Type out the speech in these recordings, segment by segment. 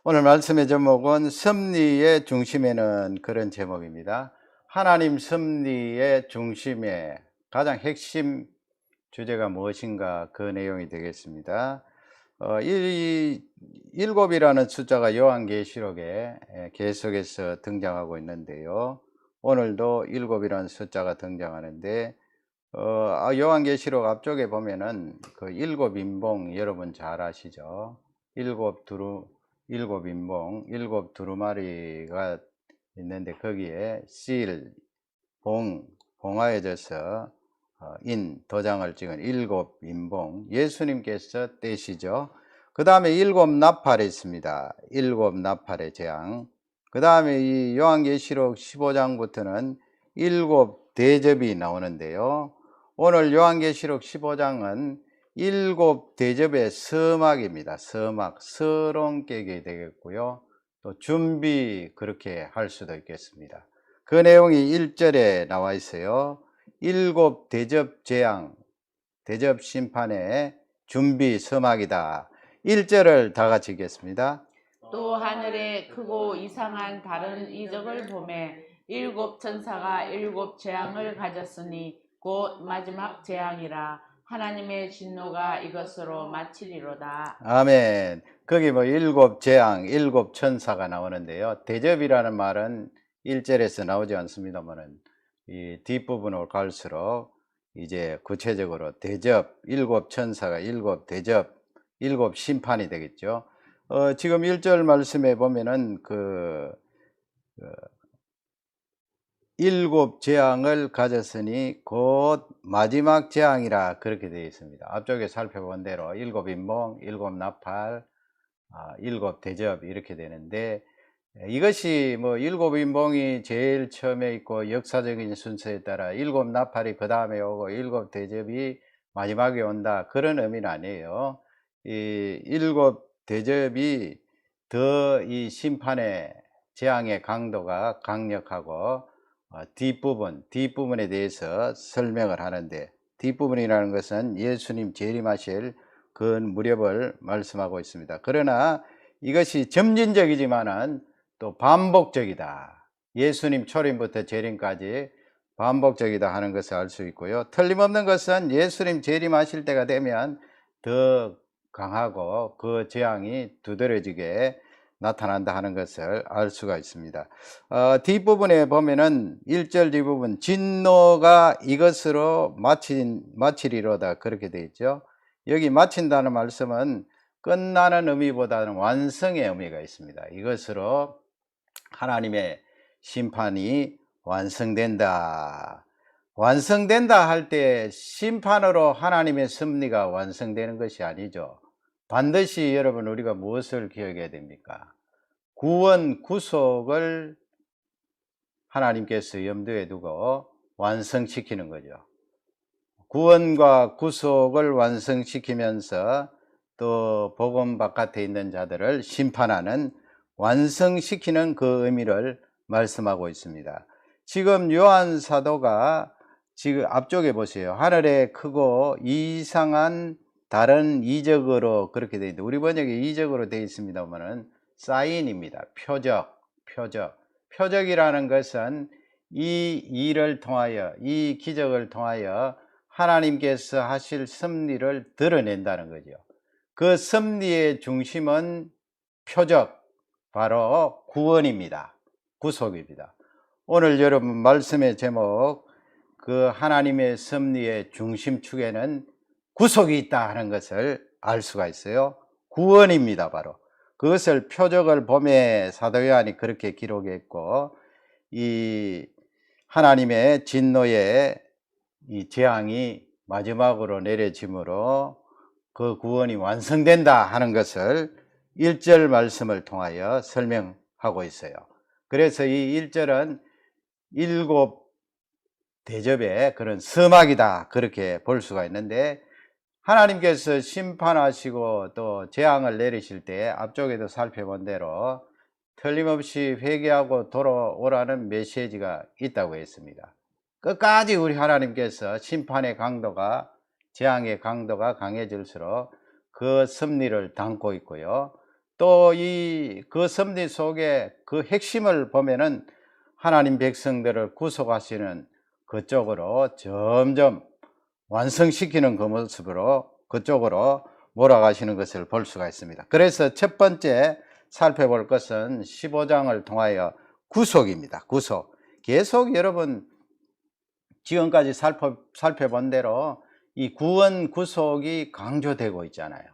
오늘 말씀의 제목은 섭리의 중심에는 그런 제목입니다. 하나님 섭리의 중심에 가장 핵심 주제가 무엇인가 그 내용이 되겠습니다. 일곱이라는 숫자가 요한계시록에 계속해서 등장하고 있는데요. 오늘도 일곱이라는 숫자가 등장하는데 요한계시록 앞쪽에 보면은 그 일곱 인봉 여러분 잘 아시죠? 일곱 인봉, 일곱 두루마리가 있는데 거기에 봉하여져서 도장을 찍은 일곱 인봉, 예수님께서 떼시죠. 그 다음에 일곱 나팔이 있습니다. 일곱 나팔의 재앙. 그 다음에 이 요한계시록 15장부터는 일곱 대접이 나오는데요. 오늘 요한계시록 15장은 일곱 대접의 서막입니다. 서막, 서론 깨게 되겠고요. 또 준비 그렇게 할 수도 있겠습니다. 그 내용이 1절에 나와 있어요. 일곱 대접 재앙, 대접 심판의 준비 서막이다. 1절을 다 같이 읽겠습니다. 또 하늘에 크고 이상한 다른 이적을 보매 일곱 천사가 일곱 재앙을 가졌으니 곧 마지막 재앙이라. 하나님의 진노가 이것으로 마치리로다. 아멘. 거기 뭐 일곱 재앙, 일곱 천사가 나오는데요. 대접이라는 말은 1절에서 나오지 않습니다만은 이 뒷부분으로 갈수록 이제 구체적으로 대접, 일곱 천사가 일곱 대접, 일곱 심판이 되겠죠. 지금 1절 말씀에 보면은 일곱 재앙을 가졌으니 곧 마지막 재앙이라 그렇게 되어 있습니다. 앞쪽에 살펴본 대로 일곱 인봉, 일곱 나팔, 일곱 대접 이렇게 되는데, 이것이 뭐 일곱 인봉이 제일 처음에 있고 역사적인 순서에 따라 일곱 나팔이 그 다음에 오고 일곱 대접이 마지막에 온다 그런 의미는 아니에요. 이 일곱 대접이 더 이 심판의 재앙의 강도가 강력하고 뒷부분에 대해서 설명을 하는데, 뒷부분이라는 것은 예수님 재림하실 그 무렵을 말씀하고 있습니다. 그러나 이것이 점진적이지만은 또 반복적이다. 예수님 초림부터 재림까지 반복적이다 하는 것을 알 수 있고요. 틀림없는 것은 예수님 재림하실 때가 되면 더 강하고 그 재앙이 두드러지게 나타난다 하는 것을 알 수가 있습니다. 뒷부분에 보면은 1절 뒷부분 진노가 이것으로 마치리로다 그렇게 되어 있죠. 여기 마친다는 말씀은 끝나는 의미보다는 완성의 의미가 있습니다. 이것으로 하나님의 심판이 완성된다. 완성된다 할 때 심판으로 하나님의 섭리가 완성되는 것이 아니죠. 반드시 여러분 우리가 무엇을 기억해야 됩니까? 구원, 구속을 하나님께서 염두에 두고 완성시키는 거죠. 구원과 구속을 완성시키면서 또 복음 바깥에 있는 자들을 심판하는, 완성시키는 그 의미를 말씀하고 있습니다. 지금 요한 사도가 지금 앞쪽에 보세요. 하늘에 크고 이상한 다른 이적으로 그렇게 되어 있는데, 우리 번역에 이적으로 되어 있습니다만은 사인입니다. 표적이라는 것은 이 일을 통하여, 이 기적을 통하여 하나님께서 하실 섭리를 드러낸다는 거죠. 그 섭리의 중심은 표적, 바로 구원입니다. 구속입니다. 오늘 여러분 말씀의 제목, 그 하나님의 섭리의 중심축에는 구속이 있다 하는 것을 알 수가 있어요. 구원입니다. 바로 그것을 표적을 보매 사도 요한이 그렇게 기록했고, 이 하나님의 진노의 이 재앙이 마지막으로 내려짐으로 그 구원이 완성된다 하는 것을 1절 말씀을 통하여 설명하고 있어요. 그래서 이 1절은 일곱 대접의 그런 서막이다 그렇게 볼 수가 있는데, 하나님께서 심판하시고 또 재앙을 내리실 때 앞쪽에도 살펴본 대로 틀림없이 회개하고 돌아오라는 메시지가 있다고 했습니다. 끝까지 우리 하나님께서 심판의 강도가, 재앙의 강도가 강해질수록 그 섭리를 담고 있고요. 또 그 섭리 속에 그 핵심을 보면은 하나님 백성들을 구속하시는 그쪽으로 점점 완성시키는 그 모습으로 그쪽으로 몰아가시는 것을 볼 수가 있습니다. 그래서 첫 번째 살펴볼 것은 15장을 통하여 구속입니다. 구속. 계속 여러분 지금까지 살펴본 대로 이 구원 구속이 강조되고 있잖아요.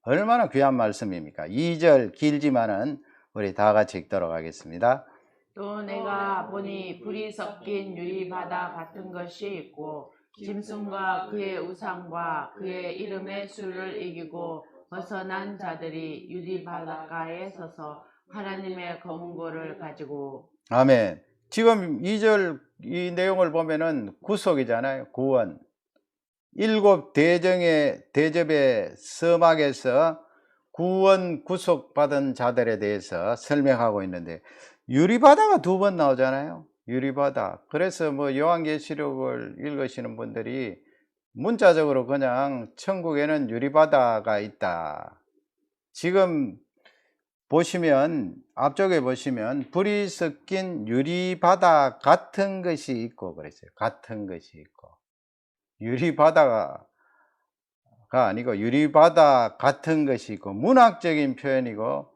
얼마나 귀한 말씀입니까? 2절 길지만은 우리 다 같이 읽도록 하겠습니다. 또 내가 보니 불이 섞인 유리바다 같은 것이 있고 짐승과 그의 우상과 그의 이름의 수를 이기고 벗어난 자들이 유리바닷가에 서서 하나님의 검은고를 가지고. 아멘. 지금 2절 이 내용을 보면은 구속이잖아요. 구원. 7 대접의 서막에서 구원 구속받은 자들에 대해서 설명하고 있는데 유리바다가 2번 나오잖아요. 유리바다. 그래서 뭐 요한계시록을 읽으시는 분들이 문자적으로 그냥 천국에는 유리바다가 있다. 지금 보시면 앞쪽에 보시면 불이 섞인 유리바다 같은 것이 있고 그랬어요. 같은 것이 있고. 유리바다가 아니고 유리바다 같은 것이 있고 문학적인 표현이고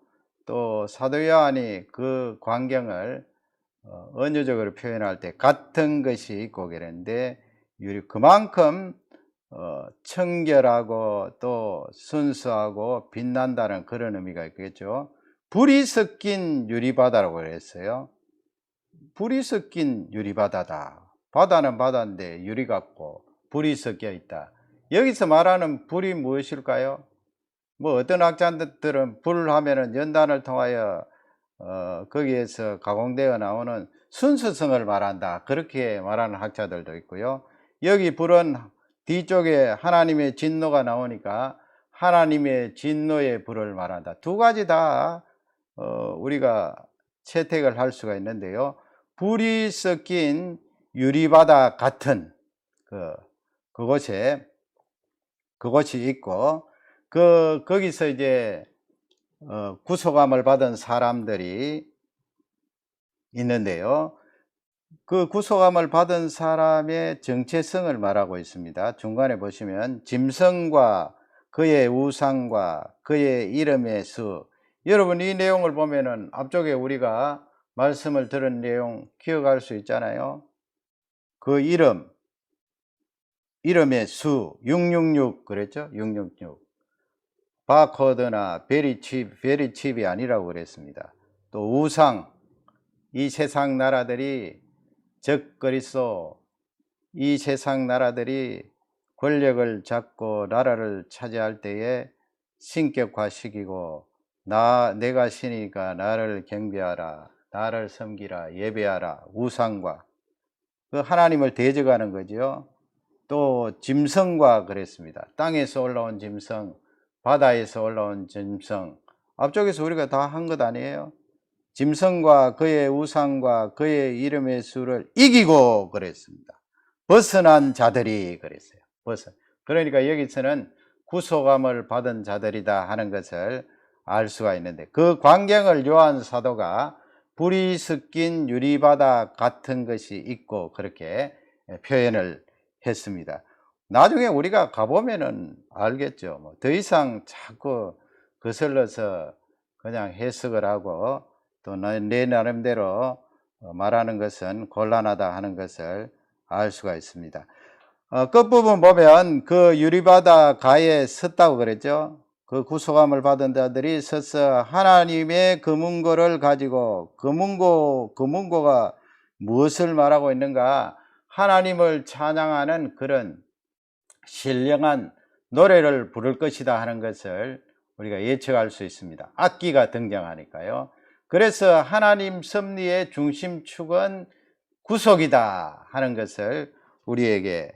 또 사도 요한이 그 광경을 언어적으로 표현할 때 같은 것이 있고 그랬는데 그만큼 청결하고 또 순수하고 빛난다는 그런 의미가 있겠죠. 불이 섞인 유리바다라고 그랬어요. 불이 섞인 유리바다다. 바다는 바다인데 유리 같고 불이 섞여 있다. 여기서 말하는 불이 무엇일까요? 뭐 어떤 학자들은 불 하면은 연단을 통하여 거기에서 가공되어 나오는 순수성을 말한다. 그렇게 말하는 학자들도 있고요. 여기 불은 뒤쪽에 하나님의 진노가 나오니까 하나님의 진노의 불을 말한다. 두 가지 다 우리가 채택을 할 수가 있는데요. 불이 섞인 유리바다 같은 그곳이 있고 거기서 이제 구속함을 받은 사람들이 있는데요. 그 구속함을 받은 사람의 정체성을 말하고 있습니다. 중간에 보시면 짐승과 그의 우상과 그의 이름의 수. 여러분 이 내용을 보면은 앞쪽에 우리가 말씀을 들은 내용 기억할 수 있잖아요. 그 이름의 수 666 그랬죠? 666. 바코드나 베리칩이 아니라고 그랬습니다. 또 우상, 이 세상 나라들이 적 그리스도, 이 세상 나라들이 권력을 잡고 나라를 차지할 때에 신격화시키고 내가 신이니까 나를 경배하라, 나를 섬기라, 예배하라, 우상과 그 하나님을 대적하는 거죠. 또 짐승과 그랬습니다. 땅에서 올라온 짐승, 바다에서 올라온 짐승. 앞쪽에서 우리가 다 한 것 아니에요? 짐승과 그의 우상과 그의 이름의 수를 이기고 그랬습니다. 벗어난 자들이 그랬어요. 그러니까 여기서는 구속함을 받은 자들이다 하는 것을 알 수가 있는데 그 광경을 요한 사도가 불이 섞인 유리바다 같은 것이 있고 그렇게 표현을 했습니다. 나중에 우리가 가보면은 알겠죠. 뭐 더 이상 자꾸 거슬러서 그냥 해석을 하고 또 내 나름대로 말하는 것은 곤란하다 하는 것을 알 수가 있습니다. 끝부분 보면 그 유리바다 가에 섰다고 그랬죠. 그 구속함을 받은 자들이 서서 하나님의 검은고를 가지고 검은고가 무엇을 말하고 있는가? 하나님을 찬양하는 그런 신령한 노래를 부를 것이다 하는 것을 우리가 예측할 수 있습니다. 악기가 등장하니까요. 그래서 하나님 섭리의 중심축은 구속이다 하는 것을 우리에게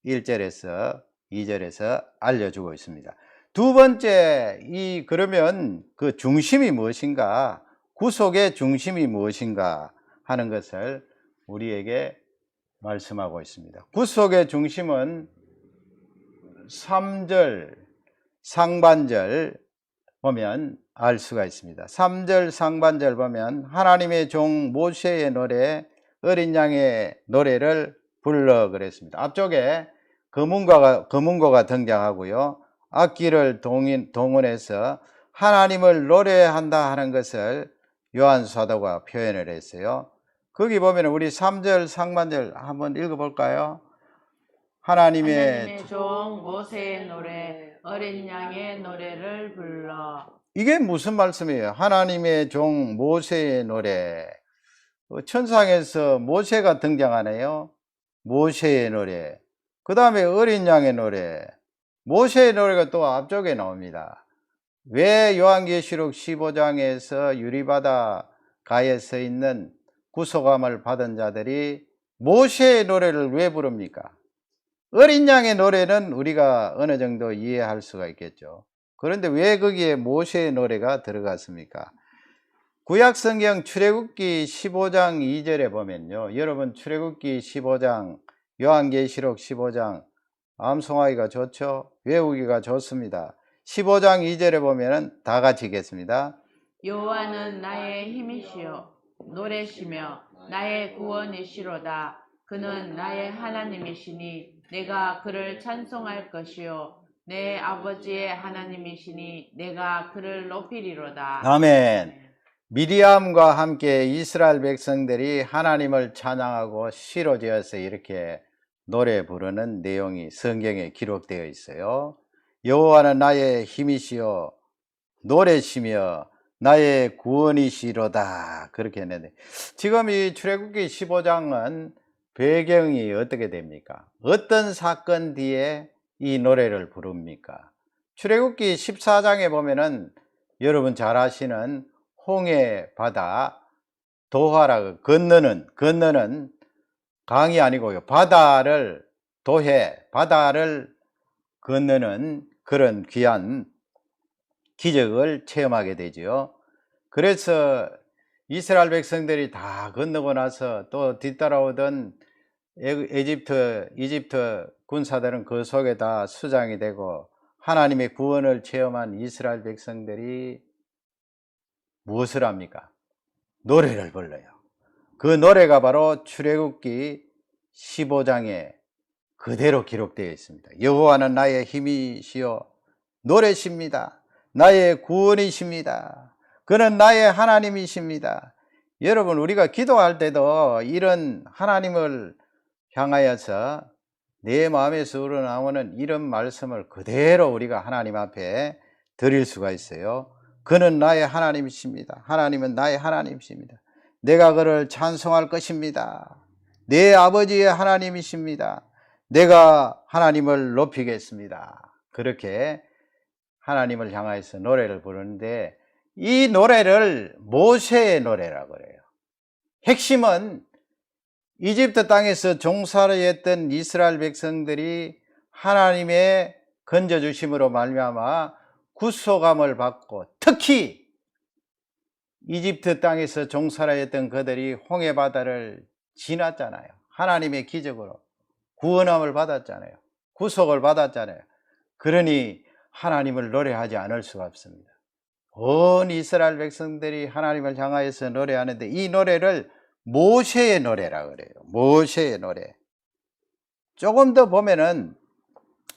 1절에서 2절에서 알려주고 있습니다. 두 번째, 그러면 그 중심이 무엇인가? 구속의 중심이 무엇인가 하는 것을 우리에게 말씀하고 있습니다. 구속의 중심은 3절 상반절 보면 알 수가 있습니다. 3절 상반절 보면 하나님의 종 모세의 노래, 어린 양의 노래를 불러 그랬습니다. 앞쪽에 금은고가 등장하고요. 악기를 동원해서 하나님을 노래한다 하는 것을 요한 사도가 표현을 했어요. 거기 보면 우리 3절 상반절 한번 읽어볼까요? 하나님의 종 모세의 노래, 어린 양의 노래를 불러. 이게 무슨 말씀이에요? 하나님의 종 모세의 노래. 천상에서 모세가 등장하네요. 모세의 노래. 그 다음에 어린 양의 노래. 모세의 노래가 또 앞쪽에 나옵니다. 왜 요한계시록 15장에서 유리바다 가에 서 있는 구속함을 받은 자들이 모세의 노래를 왜 부릅니까? 어린 양의 노래는 우리가 어느 정도 이해할 수가 있겠죠. 그런데 왜 거기에 모세의 노래가 들어갔습니까? 구약성경 출애굽기 15장 2절에 보면요. 여러분 출애굽기 15장, 요한계시록 15장 암송하기가 좋죠? 외우기가 좋습니다. 15장 2절에 보면 다 같이 읽겠습니다. 여호와는 나의 힘이시요 노래시며 나의 구원이시로다. 그는 나의 하나님이시니 내가 그를 찬송할 것이요 내 아버지의 하나님이시니 내가 그를 높이리로다. 아멘. 미리암과 함께 이스라엘 백성들이 하나님을 찬양하고 시로 지어서 이렇게 노래 부르는 내용이 성경에 기록되어 있어요. 여호와는 나의 힘이시요 노래시며 나의 구원이시로다 그렇게 했는데, 지금 이 출애굽기 15장은 배경이 어떻게 됩니까? 어떤 사건 뒤에 이 노래를 부릅니까? 출애굽기 14장에 보면은 여러분 잘 아시는 홍해 바다 도하라, 건너는 강이 아니고요, 바다를 바다를 건너는 그런 귀한 기적을 체험하게 되죠. 그래서 이스라엘 백성들이 다 건너고 나서 또 뒤따라오던 이집트 군사들은 그 속에 다 수장이 되고 하나님의 구원을 체험한 이스라엘 백성들이 무엇을 합니까? 노래를 불러요. 그 노래가 바로 출애굽기 15장에 그대로 기록되어 있습니다. 여호와는 나의 힘이시요 노래십니다. 나의 구원이십니다. 그는 나의 하나님이십니다. 여러분, 우리가 기도할 때도 이런 하나님을 향하여서 내 마음에서 우러나오는 이런 말씀을 그대로 우리가 하나님 앞에 드릴 수가 있어요. 그는 나의 하나님이십니다. 하나님은 나의 하나님이십니다. 내가 그를 찬송할 것입니다. 내 아버지의 하나님이십니다. 내가 하나님을 높이겠습니다. 그렇게 하나님을 향하여서 노래를 부르는데, 이 노래를 모세의 노래라고 그래요. 핵심은 이집트 땅에서 종살이 했던 이스라엘 백성들이 하나님의 건져주심으로 말미암아 구속함을 받고, 특히 이집트 땅에서 종살이 했던 그들이 홍해바다를 지났잖아요. 하나님의 기적으로 구원함을 받았잖아요. 구속을 받았잖아요. 그러니 하나님을 노래하지 않을 수가 없습니다. 온 이스라엘 백성들이 하나님을 향하여서 노래하는데, 이 노래를 모세의 노래라 그래요. 모세의 노래. 조금 더 보면은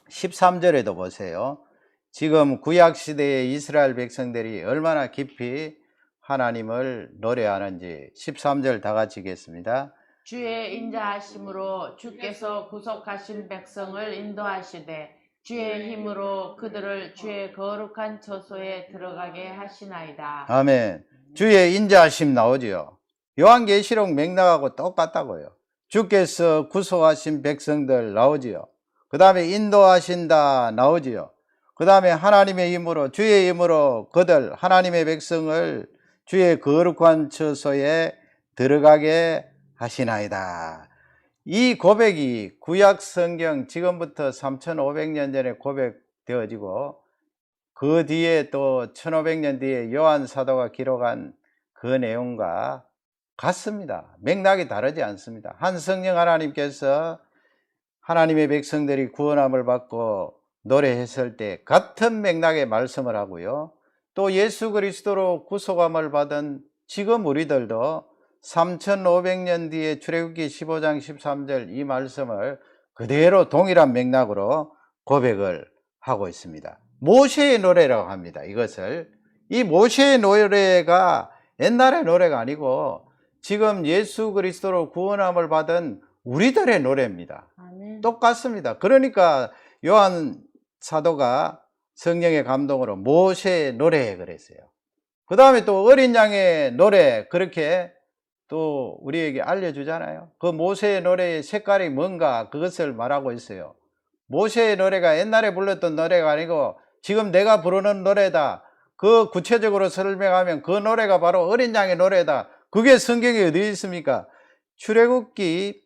13절에도 보세요. 지금 구약시대의 이스라엘 백성들이 얼마나 깊이 하나님을 노래하는지 13절 다 같이 읽겠습니다. 주의 인자하심으로 주께서 구속하신 백성을 인도하시되 주의 힘으로 그들을 주의 거룩한 처소에 들어가게 하시나이다. 아멘. 주의 인자하심 나오지요. 요한계시록 맥락하고 똑같다고요. 주께서 구속하신 백성들 나오지요. 그 다음에 인도하신다 나오지요. 그 다음에 하나님의 힘으로, 주의 힘으로 그들 하나님의 백성을 주의 거룩한 처소에 들어가게 하시나이다. 이 고백이 구약 성경 지금부터 3500년 전에 고백되어지고, 그 뒤에 또 1500년 뒤에 요한 사도가 기록한 그 내용과 같습니다. 맥락이 다르지 않습니다. 한 성령 하나님께서 하나님의 백성들이 구원함을 받고 노래했을 때 같은 맥락의 말씀을 하고요, 또 예수 그리스도로 구속함을 받은 지금 우리들도 3500년 뒤에 출애굽기 15장 13절 이 말씀을 그대로 동일한 맥락으로 고백을 하고 있습니다. 모세의 노래라고 합니다. 이것을 이 모세의 노래가 옛날의 노래가 아니고 지금 예수 그리스도로 구원함을 받은 우리들의 노래입니다. 아멘. 똑같습니다. 그러니까 요한 사도가 성령의 감동으로 모세의 노래 그랬어요. 그 다음에 또 어린 양의 노래 그렇게 또 우리에게 알려주잖아요. 그 모세의 노래의 색깔이 뭔가 그것을 말하고 있어요. 모세의 노래가 옛날에 불렀던 노래가 아니고 지금 내가 부르는 노래다. 그 구체적으로 설명하면 그 노래가 바로 어린 양의 노래다. 그게 성경에 어디 있습니까? 출애굽기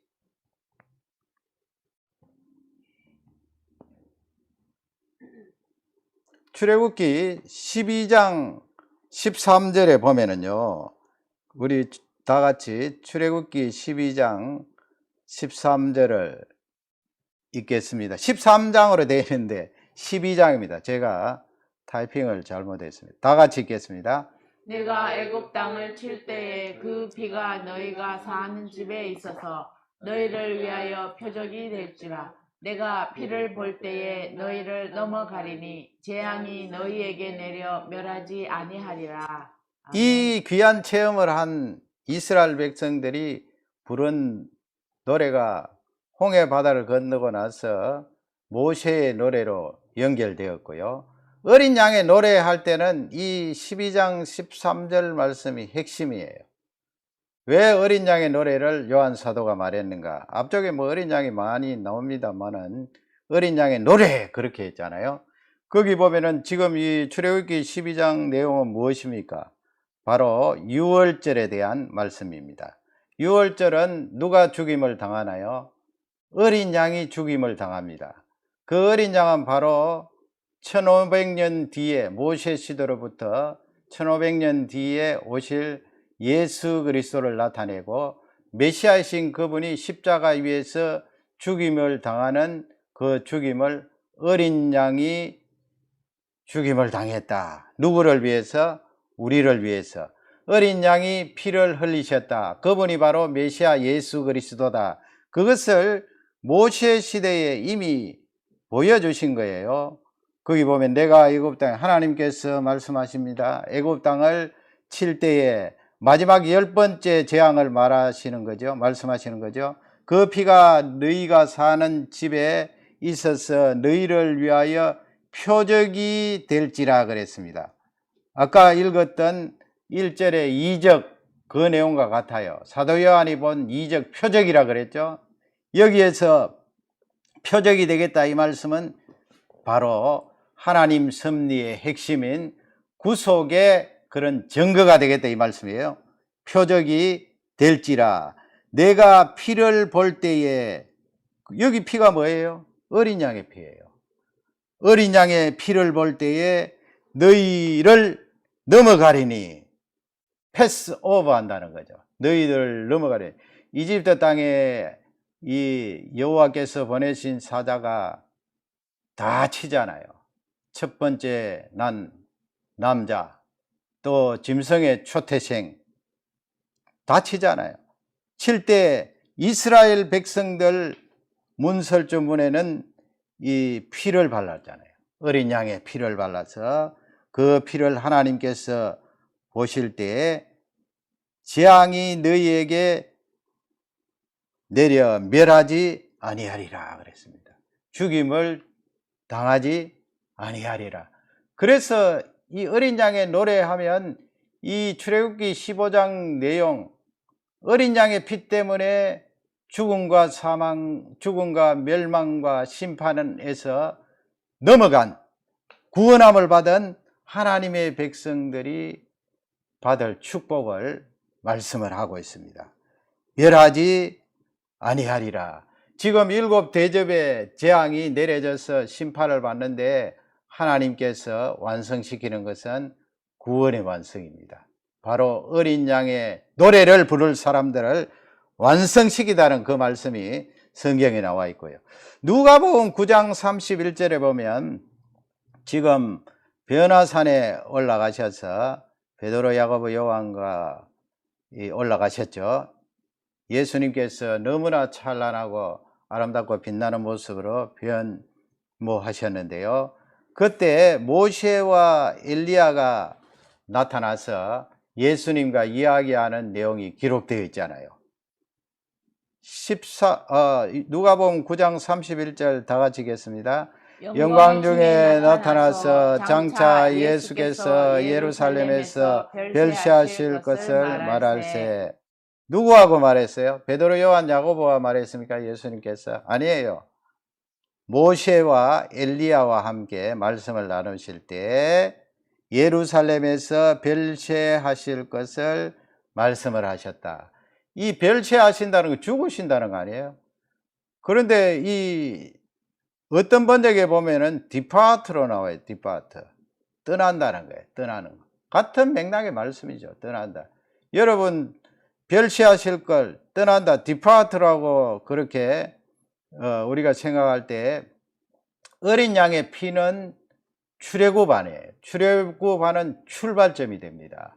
12장 13절에 보면은요, 우리 다 같이 출애굽기 12장 13절을 읽겠습니다. 13장으로 되어 있는데 12장입니다. 제가 타이핑을 잘못했습니다. 다 같이 읽겠습니다. 내가 애굽 땅을 칠 때에 그 피가 너희가 사는 집에 있어서 너희를 위하여 표적이 될지라. 내가 피를 볼 때에 너희를 넘어가리니 재앙이 너희에게 내려 멸하지 아니하리라. 아멘. 이 귀한 체험을 한 이스라엘 백성들이 부른 노래가 홍해 바다를 건너고 나서 모세의 노래로 연결되었고요. 어린 양의 노래할 때는 이 12장 13절 말씀이 핵심이에요. 왜 어린 양의 노래를 요한 사도가 말했는가? 앞쪽에 뭐 어린 양이 많이 나옵니다만은 어린 양의 노래 그렇게 했잖아요. 거기 보면은 지금 이 출애굽기 12장 내용은 무엇입니까? 바로 유월절에 대한 말씀입니다. 유월절은 누가 죽임을 당하나요? 어린 양이 죽임을 당합니다. 그 어린 양은 바로 1500년 뒤에 모세 시대로부터 1500년 뒤에 오실 예수 그리스도를 나타내고 메시아이신 그분이 십자가 위에서 죽임을 당하는 그 죽임을 어린 양이 죽임을 당했다. 누구를 위해서? 우리를 위해서. 어린 양이 피를 흘리셨다. 그분이 바로 메시아 예수 그리스도다. 그것을 모세 시대에 이미 보여주신 거예요. 거기 보면 내가 애굽 땅에 하나님께서 말씀하십니다. 애굽 땅을 칠 때에 마지막 10번째 재앙을 말하시는 거죠. 말씀하시는 거죠. 그 피가 너희가 사는 집에 있어서 너희를 위하여 표적이 될지라 그랬습니다. 아까 읽었던 1절의 이적 그 내용과 같아요. 사도 요한이 본 이적 표적이라 그랬죠. 여기에서 표적이 되겠다 이 말씀은 바로 하나님 섭리의 핵심인 구속의 그런 증거가 되겠다 이 말씀이에요. 표적이 될지라. 내가 피를 볼 때에, 여기 피가 뭐예요? 어린 양의 피예요. 어린 양의 피를 볼 때에 너희를 넘어가리니, 패스 오버 한다는 거죠. 너희들 넘어가리니. 이집트 땅에 이 여호와께서 보내신 사자가 다 치잖아요. 첫 번째 난 남자, 또 짐승의 초태생 다 치잖아요. 칠 때 이스라엘 백성들 문설주 문에는 이 피를 발랐잖아요. 어린 양의 피를 발라서 그 피를 하나님께서 보실 때에 재앙이 너희에게 내려 멸하지 아니하리라 그랬습니다. 죽임을 당하지 아니하리라. 그래서 이 어린 양의 노래하면 이 출애굽기 15장 내용, 어린 양의 피 때문에 죽음과 사망, 죽음과 멸망과 심판에서 넘어간 구원함을 받은 하나님의 백성들이 받을 축복을 말씀을 하고 있습니다. 멸하지 아니하리라. 지금 7 대접의 재앙이 내려져서 심판을 받는데 하나님께서 완성시키는 것은 구원의 완성입니다. 바로 어린 양의 노래를 부를 사람들을 완성시키다는 그 말씀이 성경에 나와 있고요. 누가복음 9장 31절에 보면 지금 변화산에 올라가셔서 베드로, 야고보, 요한과 올라가셨죠. 예수님께서 너무나 찬란하고 아름답고 빛나는 모습으로 변모하셨는데요. 그때 모세와 엘리야가 나타나서 예수님과 이야기하는 내용이 기록되어 있잖아요. 누가복음 9장 31절 다 같이 읽겠습니다. 영광 중에 나타나서 장차 예수께서 예루살렘에서 별세하실 것을 말할세. 누구하고 말했어요? 베드로, 요한, 야고보와 말했습니까? 예수님께서? 아니에요. 모세와 엘리야와 함께 말씀을 나누실 때 예루살렘에서 별세하실 것을 말씀을 하셨다. 이 별세하신다는 거 죽으신다는 거 아니에요? 그런데 이 어떤 번역에 보면은 디파트로 나와요. 디파트. 떠난다는 거예요. 떠나는 거. 같은 맥락의 말씀이죠. 떠난다. 여러분 별세하실 걸 떠난다. 디파트라고 그렇게 우리가 생각할 때 어린 양의 피는 출애굽안이에요. 출애굽안은 출발점이 됩니다.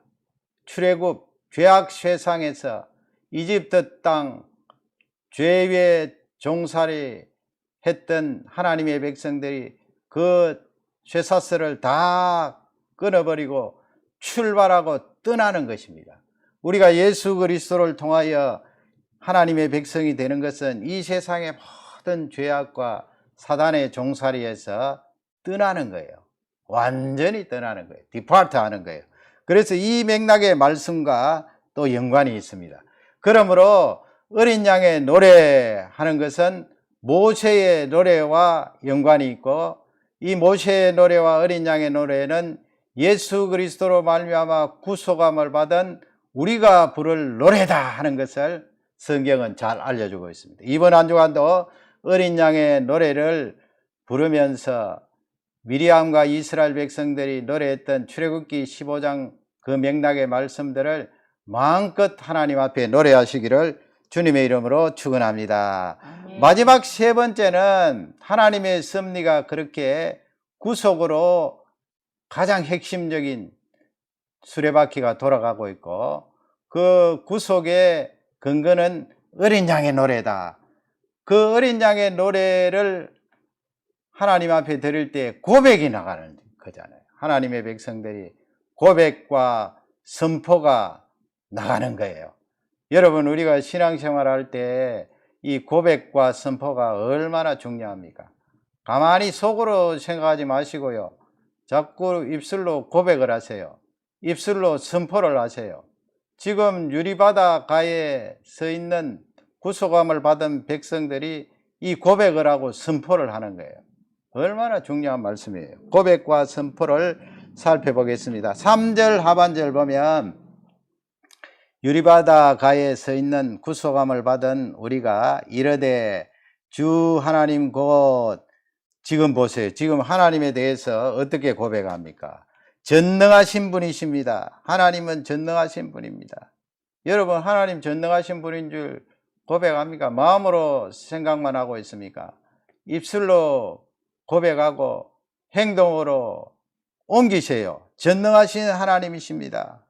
출애굽 죄악 세상에서 이집트 땅 죄의 종살이 했던 하나님의 백성들이 그 쇠사슬을 다 끊어버리고 출발하고 떠나는 것입니다. 우리가 예수 그리스도를 통하여 하나님의 백성이 되는 것은 이 세상의 모든 죄악과 사단의 종살이에서 떠나는 거예요. 완전히 떠나는 거예요. 디파트 하는 거예요. 그래서 이 맥락의 말씀과 또 연관이 있습니다. 그러므로 어린 양의 노래하는 것은 모세의 노래와 연관이 있고, 이 모세의 노래와 어린 양의 노래는 예수 그리스도로 말미암아 구속함을 받은 우리가 부를 노래다 하는 것을 성경은 잘 알려주고 있습니다. 이번 한 주간도 어린 양의 노래를 부르면서 미리암과 이스라엘 백성들이 노래했던 출애굽기 15장 그 맥락의 말씀들을 마음껏 하나님 앞에 노래하시기를 주님의 이름으로 축원합니다. 아멘. 마지막 세 번째는 하나님의 섭리가 그렇게 구속으로 가장 핵심적인 수레바퀴가 돌아가고 있고, 그 구속의 근거는 어린 양의 노래다. 그 어린 양의 노래를 하나님 앞에 드릴 때 고백이 나가는 거잖아요. 하나님의 백성들이 고백과 선포가 나가는 거예요. 여러분, 우리가 신앙생활 할 때 이 고백과 선포가 얼마나 중요합니까? 가만히 속으로 생각하지 마시고요. 자꾸 입술로 고백을 하세요. 입술로 선포를 하세요. 지금 유리바다 가에 서 있는 구속함을 받은 백성들이 이 고백을 하고 선포를 하는 거예요. 얼마나 중요한 말씀이에요. 고백과 선포를 살펴보겠습니다. 3절 하반절 보면 유리바다 가에 서 있는 구속함을 받은 우리가 이르되 주 하나님 곧, 지금 보세요. 지금 하나님에 대해서 어떻게 고백합니까? 전능하신 분이십니다. 하나님은 전능하신 분입니다. 여러분, 하나님 전능하신 분인 줄 고백합니까? 마음으로 생각만 하고 있습니까? 입술로 고백하고 행동으로 옮기세요. 전능하신 하나님이십니다.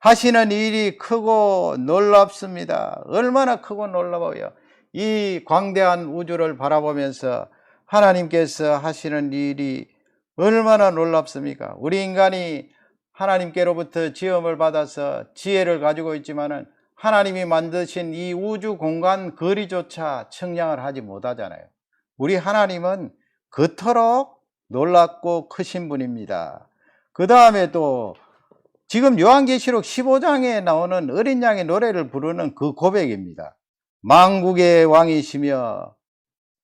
하시는 일이 크고 놀랍습니다. 얼마나 크고 놀라워요. 이 광대한 우주를 바라보면서 하나님께서 하시는 일이 얼마나 놀랍습니까? 우리 인간이 하나님께로부터 지음을 받아서 지혜를 가지고 있지만은 하나님이 만드신 이 우주 공간 거리조차 측량을 하지 못하잖아요. 우리 하나님은 그토록 놀랍고 크신 분입니다. 그 다음에 또 지금 요한계시록 15장에 나오는 어린 양의 노래를 부르는 그 고백입니다. 만국의 왕이시며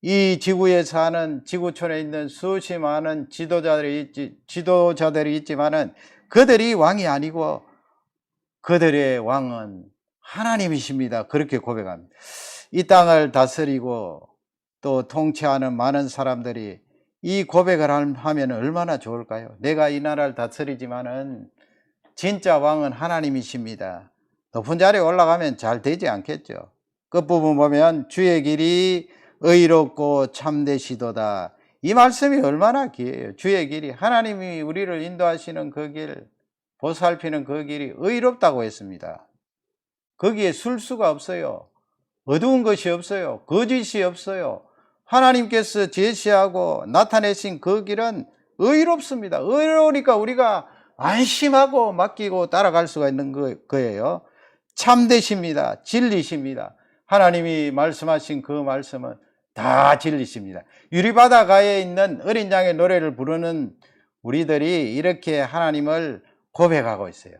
이 지구에 사는 지구촌에 있는 수없이 많은 지도자들이 있지만은 그들이 왕이 아니고 그들의 왕은 하나님이십니다. 그렇게 고백합니다. 이 땅을 다스리고 또 통치하는 많은 사람들이 이 고백을 하면 얼마나 좋을까요? 내가 이 나라를 다스리지만은 진짜 왕은 하나님이십니다. 높은 자리에 올라가면 잘 되지 않겠죠. 끝부분 보면 주의 길이 의롭고 참되시도다. 이 말씀이 얼마나 귀해요. 주의 길이, 하나님이 우리를 인도하시는 그 길, 보살피는 그 길이 의롭다고 했습니다. 거기에 술수가 없어요. 어두운 것이 없어요. 거짓이 없어요. 하나님께서 제시하고 나타내신 그 길은 의롭습니다. 의로우니까 우리가 안심하고 맡기고 따라갈 수가 있는 거예요. 참되십니다. 진리십니다. 하나님이 말씀하신 그 말씀은 다 진리십니다. 유리바다가에 있는 어린 양의 노래를 부르는 우리들이 이렇게 하나님을 고백하고 있어요.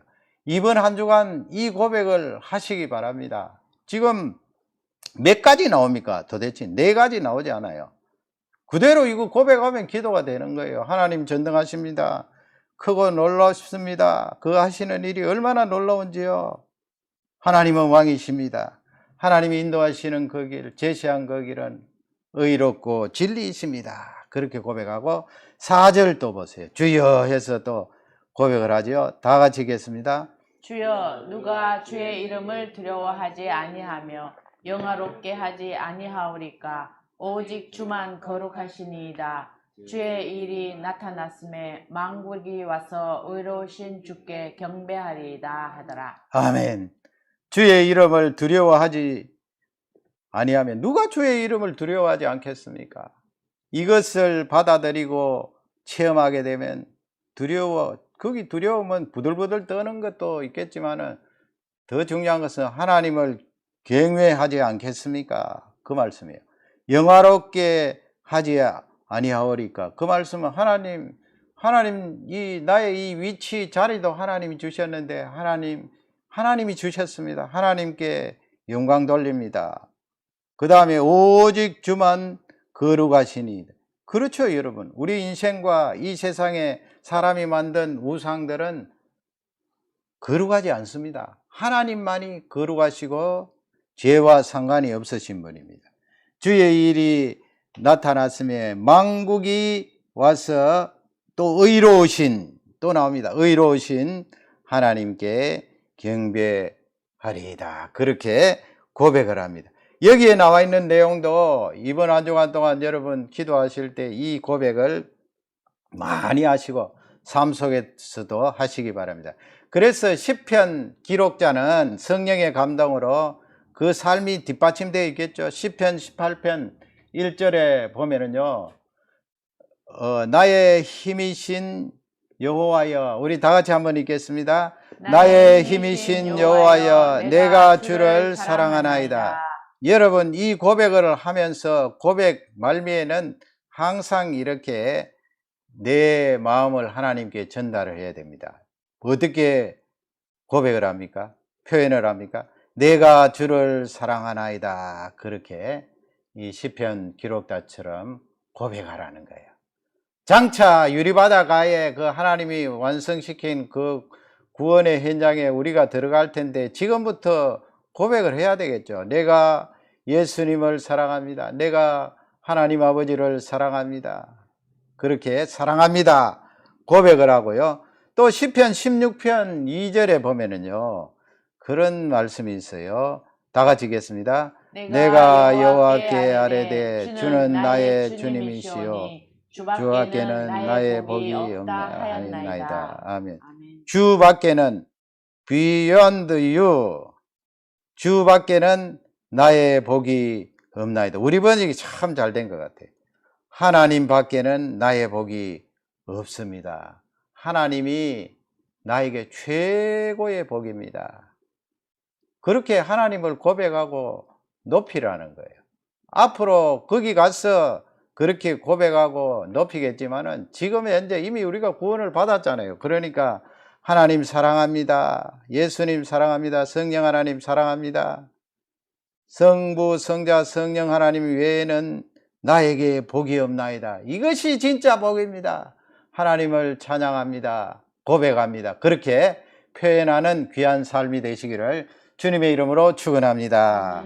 이번 한 주간 이 고백을 하시기 바랍니다. 지금 몇 가지 나옵니까? 도대체 4가지 나오지 않아요. 그대로 이거 고백하면 기도가 되는 거예요. 하나님 전능하십니다. 크고 놀라십니다. 그 하시는 일이 얼마나 놀라운지요. 하나님은 왕이십니다. 하나님이 인도하시는 그 길, 제시한 그 길은 의롭고 진리이십니다. 그렇게 고백하고 4절 또 보세요. 주여 해서 또 고백을 하죠. 다 같이 읽겠습니다. 주여 누가 주의 이름을 두려워하지 아니하며 영화롭게 하지 아니하오리까 오직 주만 거룩하시니이다. 주의 일이 나타났음에 만국이 와서 의로우신 주께 경배하리이다 하더라. 아멘. 주의 이름을 두려워하지 아니하면 누가 주의 이름을 두려워하지 않겠습니까? 이것을 받아들이고 체험하게 되면 거기 두려움은 부들부들 떠는 것도 있겠지만은 더 중요한 것은 하나님을 경외하지 않겠습니까? 그 말씀이에요. 영화롭게 하지 아니하오리까. 그 말씀은 하나님 나의 이 위치 자리도 하나님이 주셨는데 하나님이 주셨습니다. 하나님께 영광 돌립니다. 그 다음에 오직 주만 거룩하시니. 그렇죠, 여러분. 우리 인생과 이 세상에 사람이 만든 우상들은 거룩하지 않습니다. 하나님만이 거룩하시고 죄와 상관이 없으신 분입니다. 주의 일이 나타났음에 만국이 와서 또 의로우신, 또 나옵니다. 의로우신 하나님께 경배하리이다. 그렇게 고백을 합니다. 여기에 나와 있는 내용도 이번 한 주간 동안 여러분 기도하실 때 이 고백을 많이 하시고 삶 속에서도 하시기 바랍니다. 그래서 시편 기록자는 성령의 감동으로 그 삶이 뒷받침되어 있겠죠. 시편 18편 1절에 보면은요, 나의 힘이신 여호와여, 우리 다 같이 한번 읽겠습니다. 나의 힘이신 여호와여, 내가 주를 사랑하나이다. 여러분, 이 고백을 하면서 고백 말미에는 항상 이렇게 내 마음을 하나님께 전달을 해야 됩니다. 어떻게 고백을 합니까? 표현을 합니까? 내가 주를 사랑하나이다. 그렇게 이 시편 기록자처럼 고백하라는 거예요. 장차 유리바다가에 그 하나님이 완성시킨 그 구원의 현장에 우리가 들어갈 텐데 지금부터 고백을 해야 되겠죠. 내가 예수님을 사랑합니다. 내가 하나님 아버지를 사랑합니다. 그렇게 사랑합니다. 고백을 하고요. 또 시편 16편 2절에 보면은요, 그런 말씀이 있어요. 다 같이 읽겠습니다. 내가 여호와께 아뢰되 주는 나의 주님이시요 주 밖에는 나의 복이 없나이다. 아멘. 주 밖에는 beyond you, 주 밖에는 나의 복이 없나이다. 우리 번역이 참 잘 된 것 같아요. 하나님 밖에는 나의 복이 없습니다. 하나님이 나에게 최고의 복입니다. 그렇게 하나님을 고백하고 높이라는 거예요. 앞으로 거기 가서 그렇게 고백하고 높이겠지만은 지금 현재 이미 우리가 구원을 받았잖아요. 그러니까 하나님 사랑합니다. 예수님 사랑합니다. 성령 하나님 사랑합니다. 성부, 성자, 성령 하나님 외에는 나에게 복이 없나이다. 이것이 진짜 복입니다. 하나님을 찬양합니다. 고백합니다. 그렇게 표현하는 귀한 삶이 되시기를 주님의 이름으로 축원합니다.